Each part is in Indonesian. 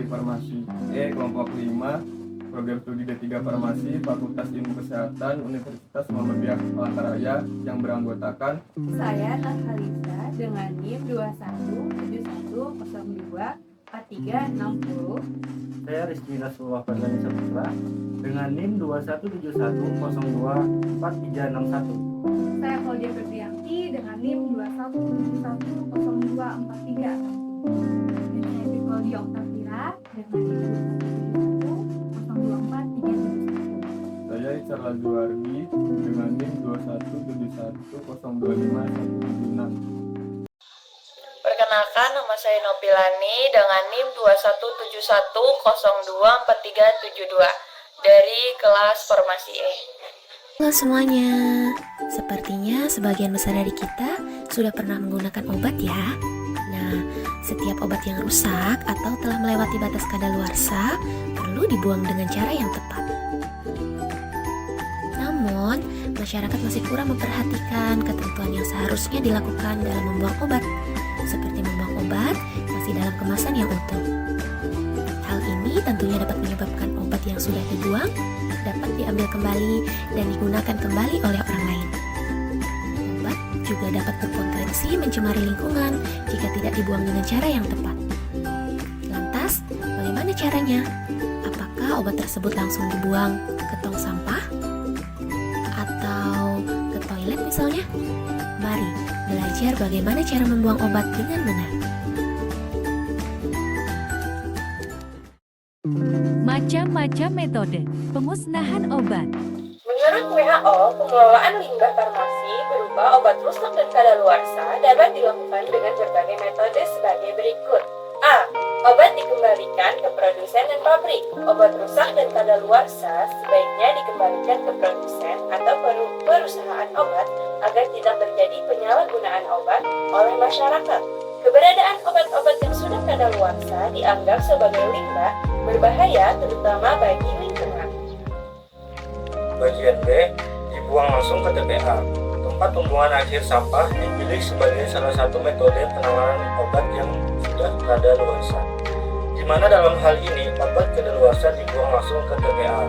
Studi Farmasi. Kelompok 5, Program Studi D3 Farmasi, Fakultas Ilmu Kesehatan, Universitas Muhammadiyah Palangkaraya yang beranggotakan saya Nurhaliza dengan NIM 2171024360. Saya Rizky Rasulullah Fadlani Saputra dengan NIM 2171024361. Saya Claudia Febrianti dengan NIM 21710243. Dan saya Fikoli Oktavira dengan NIM 2171024371. saya Icar Lazuardi dengan NIM 2171025176. Perkenalkan, nama saya Nopilani dengan NIM 2171024372 dari kelas Farmasi E. Halo semuanya, sepertinya sebagian besar dari kita sudah pernah menggunakan obat ya. Nah, setiap obat yang rusak atau telah melewati batas kadaluarsa perlu dibuang dengan cara yang tepat. Namun, masyarakat masih kurang memperhatikan ketentuan yang seharusnya dilakukan dalam membuang obat, seperti membuang obat masih dalam kemasan yang utuh. Hal ini tentunya dapat menyebabkan obat yang sudah dibuang dapat diambil kembali dan digunakan kembali oleh orang lain. Obat juga dapat berpotensi mencemari lingkungan jika tidak dibuang dengan cara yang tepat. Lantas, bagaimana caranya? Apakah obat tersebut langsung dibuang ke tong sampah? Atau ke toilet misalnya? Mari belajar bagaimana cara membuang obat dengan benar. Macam-macam metode pemusnahan obat. Menurut WHO, pengelolaan limbah farmasi berupa obat rusak dan kadaluarsa dapat dilakukan dengan berbagai metode sebagai berikut. A. Obat dikembalikan ke produsen dan pabrik. Obat rusak dan kadaluarsa sebaiknya dikembalikan ke produsen atau perusahaan obat agar tidak terjadi penyalahgunaan obat oleh masyarakat. Keberadaan obat-obat yang sudah kadaluarsa dianggap sebagai limbah berbahaya terutama bagi lingkungan. Bagian B, dibuang langsung ke TPA. Tempat pembuangan akhir sampah dipilih sebagai salah satu metode penanganan obat yang sudah kadaluarsa, di mana dalam hal ini obat kadaluarsa dibuang langsung ke TPA.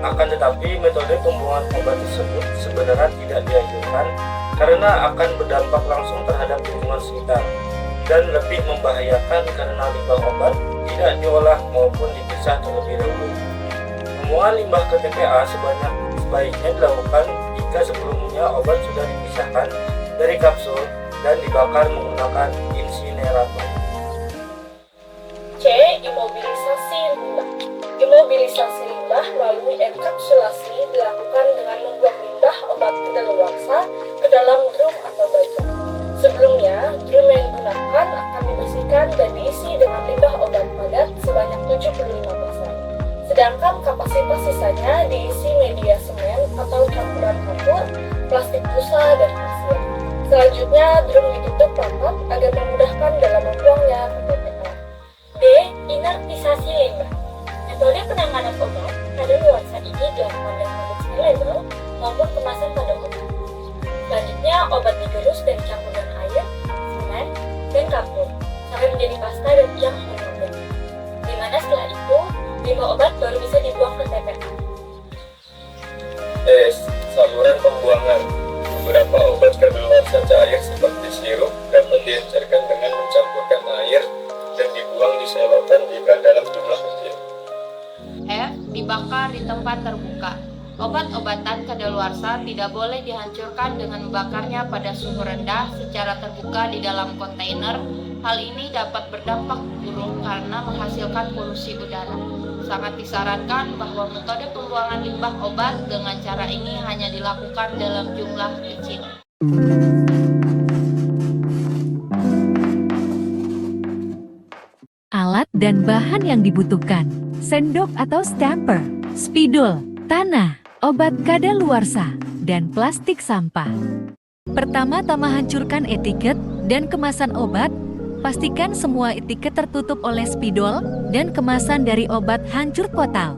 Akan tetapi metode pembuangan obat tersebut sebenarnya tidak dianjurkan karena akan berdampak langsung terhadap lingkungan sekitar dan lebih membahayakan karena limbah obat tidak diolah maupun dipisah terlebih dahulu. Pembuangan limbah ke TPA sebaiknya dilakukan jika sebelumnya obat sudah dipisahkan dari kapsul dan dibakar menggunakan insinerator. C. Imobilisasi limbah. Imobilisasi limbah melalui enkapsulasi dilakukan dengan membuang limbah obat kadaluarsa ke dalam drum atau botol. Sebelumnya, drum yang digunakan akan dibersihkan dan diisi dengan limbah obat padat sebanyak 75%. Sedangkan kapasitas sisanya diisi media semen atau campuran kapur, plastik busa, dan pasir. Selanjutnya, drum ditutup rapat agar memudahkan dalam membuangnya ke TPA. D. Inertisasi limbah. Metode penanganan obat kadaluarsa ini dilakukan dengan uji label maupun kemasan pada obat. Selanjutnya, obat digerus dan dicampur dengan air, semen, dan kapur sampai menjadi pasta dan yang homogen. Dimana setelah itu, limbah obat baru bisa dibuang ke TPA. S. Saluran pembuangan. Beberapa obat kadaluarsa cair seperti sirup dapat diencerkan dengan mencampurkan air dan dibuang di selokan jika dalam jumlah kecil. F. Dibakar di tempat terbuka. Obat-obatan kadaluarsa tidak boleh dihancurkan dengan membakarnya pada suhu rendah secara terbuka di dalam kontainer. Hal ini dapat berdampak buruk karena menghasilkan polusi udara. Sangat disarankan bahwa metode pembuangan limbah obat dengan cara ini hanya dilakukan dalam jumlah kecil. Alat dan bahan yang dibutuhkan: sendok atau stamper, spidol, tanah, obat kadaluarsa, dan plastik sampah. Pertama-tama hancurkan etiket dan kemasan obat. Pastikan semua etiket tertutup oleh spidol dan kemasan dari obat hancur total.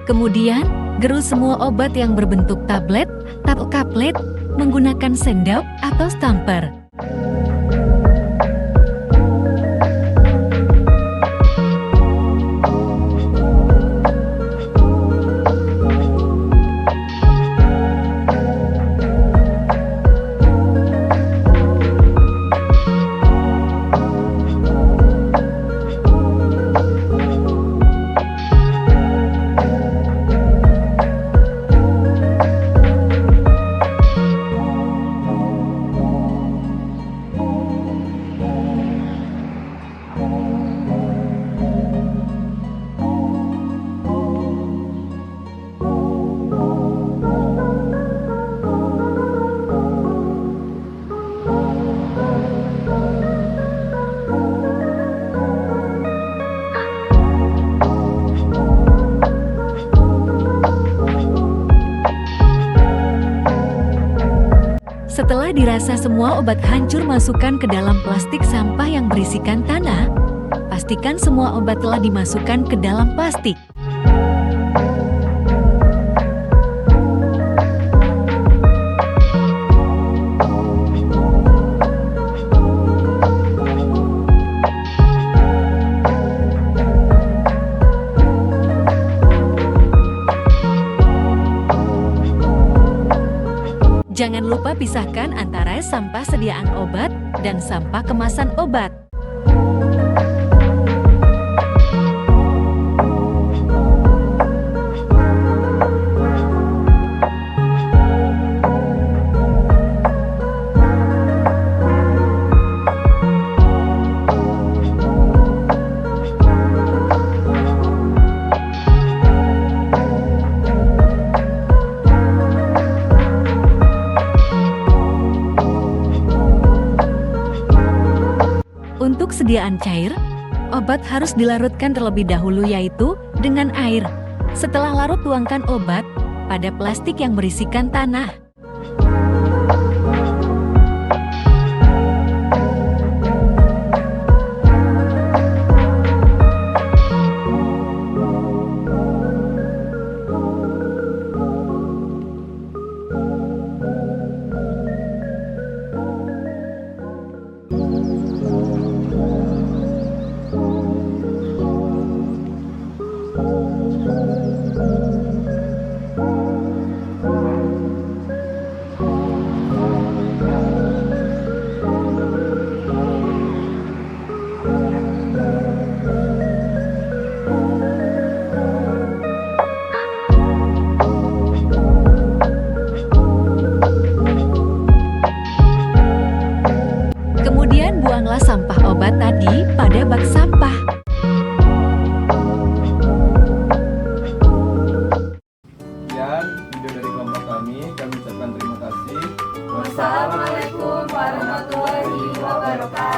Kemudian, gerus semua obat yang berbentuk tablet atau kaplet menggunakan sendok atau stamper. Setelah dirasa semua obat hancur, masukkan ke dalam plastik sampah yang berisikan tanah. Pastikan semua obat telah dimasukkan ke dalam plastik. Jangan lupa pisahkan antara sampah sediaan obat dan sampah kemasan obat. Untuk sediaan cair, obat harus dilarutkan terlebih dahulu, yaitu dengan air. Setelah larut, tuangkan obat pada plastik yang berisikan tanah. Kemudian buanglah sampah obat tadi pada bak sampah. Sekian video dari kelompok kami ucapkan terima kasih. Wassalamualaikum warahmatullahi wabarakatuh.